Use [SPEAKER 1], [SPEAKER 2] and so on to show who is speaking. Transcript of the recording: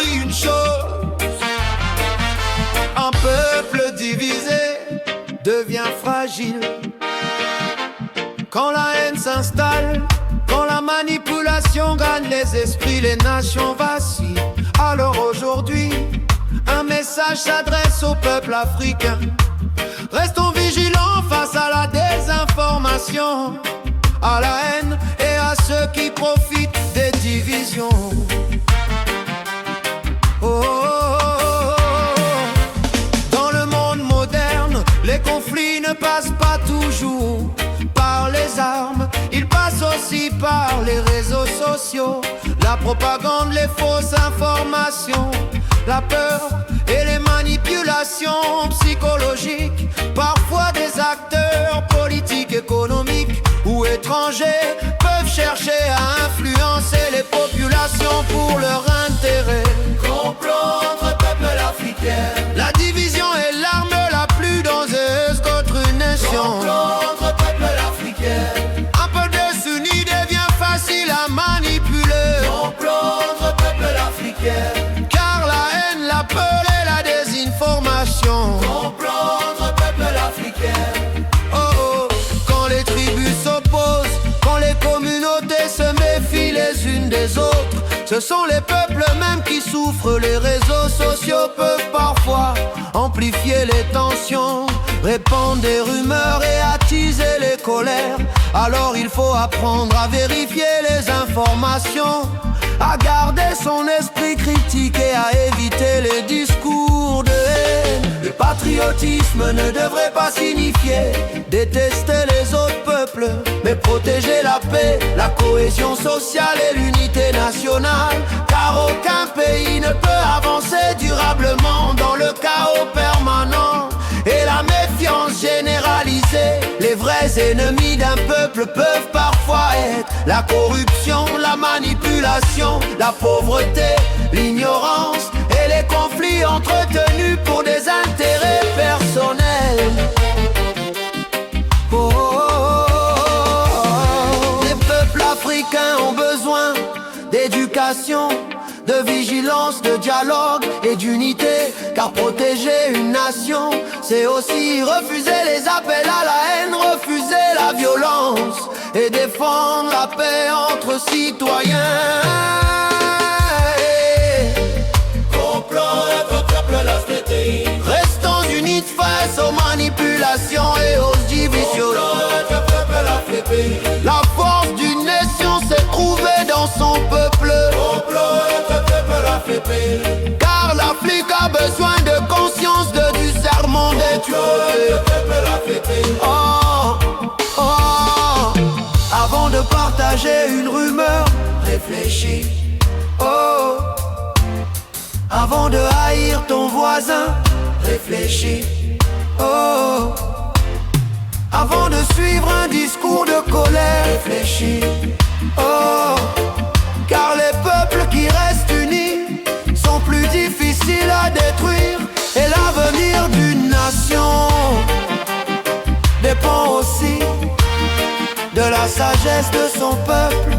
[SPEAKER 1] appris une chose: un peuple divisé devient fragile. Quand la haine s'installe, quand la manipulation gagne les esprits, les nations vacillent. Alors aujourd'hui, un message s'adresse au peuple africain: restons vigilants face à la désinformation, à la haine et à ceux qui profitent des divisions. Oh, oh, oh, oh. Dans le monde moderne, les conflits ne passent pas toujours par les armes, ils passent aussi par les réseaux sociaux, la propagande, les fausses informations, la peur et les manipulations psychologiques. Parfois des acteurs politiques, économiques ou étrangers peuvent chercher à influencer les populations pour leur intérêt. Complot entre peuples africains, la division est l'arme la plus dangereuse contre une nation. Complot entre peuples africains, un peu de s'unir devient facile à manipuler. Complot entre peuples africains, car la haine, la peur et la désinformation. Complot entre peuples africains. Oh oh, quand les tribus s'opposent, quand les communautés se méfient les unes des autres, ce sont les peuples mêmes qui souffrent. Les réseaux sociaux peuvent parfois amplifier les tensions, répandre des rumeurs et attiser les colères. Alors il faut apprendre à vérifier les informations, à garder son esprit critique et à éviter les discours de haine. Le patriotisme ne devrait pas signifier détester les autres peuples, mais protéger la paix, la cohésion sociale et l'unité nationale. Car aucun pays ne peut avancer durablement dans le chaos permanent et la méfiance généralisée. Les vrais ennemis d'un peuple peuvent parfois être la corruption, la manipulation, la pauvreté, l'ignorance et les conflits entretenus pour des intérêts personnels. Oh, oh, oh, oh. Les peuples africains ont besoin d'éducation, de vigilance, de dialogue et d'unité. Car protéger une nation, c'est aussi refuser les appels à la haine, refuser la violence et défendre la paix entre citoyens. Restons unis face aux manipulations et aux divisions. La force d'une nation s'est trouvée dans son peuple. Car l'Afrique a besoin de conscience, de discernement des Dieux. Oh, oh. Avant de partager une rumeur, réfléchis. Oh. Avant de haïr ton voisin, réfléchis. Oh. Avant de suivre un discours de colère, réfléchis. Oh. Car les peuples qui restent unis sont plus difficiles à détruire, et l'avenir d'une nation dépend aussi de la sagesse de son peuple.